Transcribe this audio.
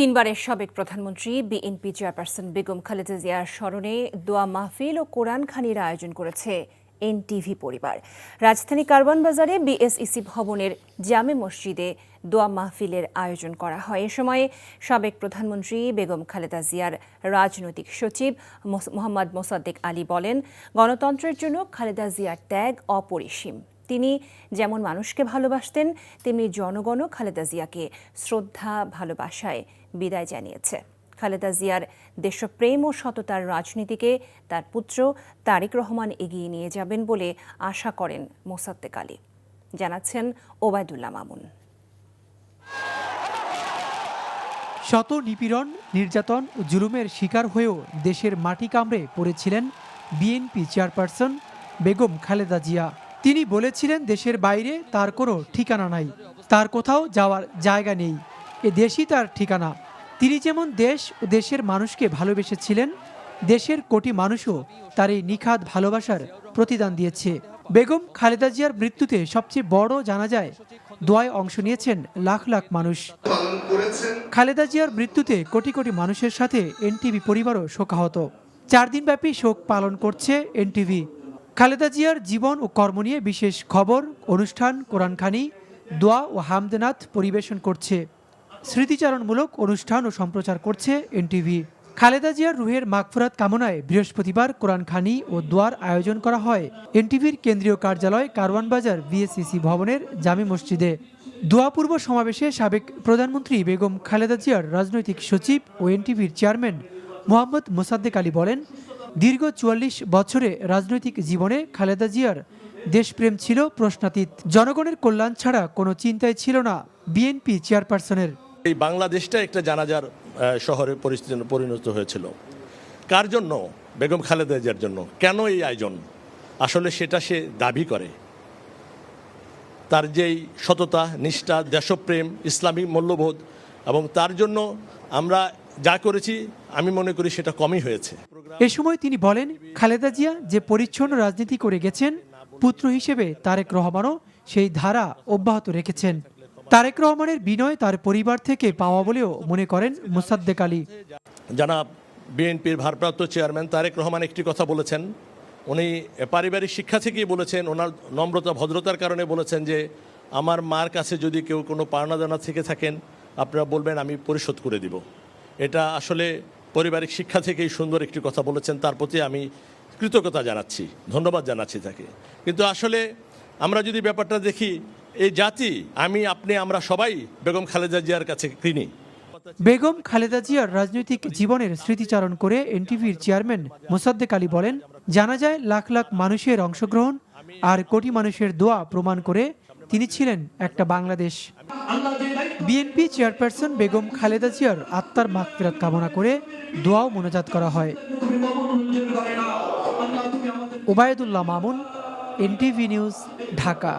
তিনবারের সাবেক প্রধানমন্ত্রী বিএনপি চেয়ারপারসন বেগম খালেদা জিয়ার স্মরণে দোয়া মাহফিল ও কোরআনখানির আয়োজন করেছে এনটিভি পরিবার। রাজধানী কারওয়ান বাজারে বিএসইসি ভবনের জামে মসজিদে দোয়া মাহফিলের আয়োজন করা হয়। এ সময় সাবেক প্রধানমন্ত্রী বেগম খালেদা জিয়ার রাজনৈতিক সচিব মোহাম্মদ মোসাদ্দেক আলী বলেন, গণতন্ত্রের জন্য খালেদা জিয়ার ত্যাগ অপরিসীম। তিনি যেমন মানুষকে ভালোবাসতেন, তেমনি জনগণও খালেদা জিয়াকে শ্রদ্ধা ভালোবাসায় বিদায় জানিয়েছে। খালেদা জিয়ার দেশপ্রেম ও সততার রাজনীতিকে তার পুত্র তারেক রহমান এগিয়ে নিয়ে যাবেন বলে আশা করেন মোসাদ্দেক আলী। জানাচ্ছেন ওবায়দুল্লাহ মামুন। শত নিপীড়ন, নির্যাতন ও জুলুমের শিকার হয়েও দেশের মাটি কামড়ে পড়েছিলেন বিএনপি চেয়ারপারসন বেগম খালেদা জিয়া। তিনি বলেছিলেন, দেশের বাইরে তার কোনো ঠিকানা নাই, তার কোথাও যাওয়ার জায়গা নেই, এ দেশই তার ঠিকানা। তিনি যেমন দেশ ও দেশের মানুষকে ভালোবেসেছিলেন, দেশের কোটি মানুষও তার এই নিখাদ ভালোবাসার প্রতিদান দিয়েছে। বেগম খালেদা জিয়ার মৃত্যুতে সবচেয়ে বড় জানাজায় দোয়ায় অংশ নিয়েছেন লাখ লাখ মানুষ। খালেদা জিয়ার মৃত্যুতে কোটি কোটি মানুষের সাথে এনটিভি পরিবারও শোকাহত। 4 দিনব্যাপী শোক পালন করছে এনটিভি। খালেদা জিয়ার জীবন ও কর্ম নিয়ে বিশেষ খবর, অনুষ্ঠান, কোরআনখানি, দোয়া ও হামদনাত পরিবেশন করছে। স্মৃতিচারণমূলক অনুষ্ঠান ও সম্প্রচার করছে এনটিভি। খালেদা জিয়ার রুহের মাগফিরাত কামনায় বৃহস্পতিবার কোরআনখানি ও দোয়ার আয়োজন করা হয় এনটিভির কেন্দ্রীয় কার্যালয় কারওয়ান বাজার বিএসইসি ভবনের জামে মসজিদে। দোয়াপূর্ব সমাবেশে সাবেক প্রধানমন্ত্রী বেগম খালেদা জিয়ার রাজনৈতিক সচিব ও এনটিভির চেয়ারম্যান মোহাম্মদ মোসাদ্দেক আলী বলেন, দীর্ঘ 44 বছরে রাজনৈতিক জীবনে খালেদা জিয়ার দেশপ্রেম ছিল প্রশ্নাতীত। জনগণের কল্যাণ ছাড়া কোনো চিন্তাই ছিল না বিএনপি চেয়ারপারসনের। এই বাংলাদেশটা একটা জানাজার শহরে পরিণত হয়েছিল। কার জন্য? বেগম খালেদা জিয়ার জন্য। কেন এই আয়োজন? আসলে সেটা সে দাবি করে। তার যেই সততা, নিষ্ঠা, দেশপ্রেম, ইসলামিক মূল্যবোধ, এবং তার জন্য আমরা যা করেছি আমি মনে করি সেটা কমই হয়েছে। এ সময় তিনি বলেন, খালেদা জিয়া যে পরিচ্ছন্ন রাজনীতি করে গেছেন, পুত্র হিসেবে তারেক রহমানও সেই ধারা অব্যাহত রেখেছেন। তারেক রহমানের বিনয় তার পরিবার থেকে পাওয়া বলেও মনে করেন মোসাদ্দেক আলী। জনাব বিএনপির ভারপ্রাপ্ত চেয়ারম্যান তারেক রহমান একটি কথা বলেছেন, উনি পারিবারিক শিক্ষা থেকেই বলেছেন, ওনার নম্রতা ভদ্রতার কারণে বলেছেন যে আমার মার কাছে যদি কেউ কোনো পাওনা দানা থেকে থাকেন আপনারা বলবেন, আমি পরিশোধ করে দিব। এটা আসলে পারিবারিক শিক্ষা থেকেই সুন্দর একটি কথা বলেছেন। তার প্রতি আমি কৃতজ্ঞতা জানাচ্ছি, ধন্যবাদ জানাচ্ছি তাকে। কিন্তু আসলে আমরা যদি ব্যাপারটা দেখি, এই জাতি, আমি, আপনি, আমরা সবাই বেগম খালেদা জিয়ার কাছে ঋণী। বেগম খালেদা জিয়ার রাজনৈতিক জীবনের স্মৃতিচারণ করে এনটিভির চেয়ারম্যান মোসাদ্দেক আলী বলেন, জানা যায় লাখ লাখ মানুষের অংশগ্রহণ আর কোটি মানুষের দোয়া প্রমাণ করে তিনি ছিলেন একটা বাংলাদেশ। বিএনপি চেয়ারপারসন বেগম খালেদা জিয়ার আত্মার মাগফিরাত কামনা করে দোয়াও মোনাজাত করা হয়। Obaidullah Mamun, NTV news, Dhaka.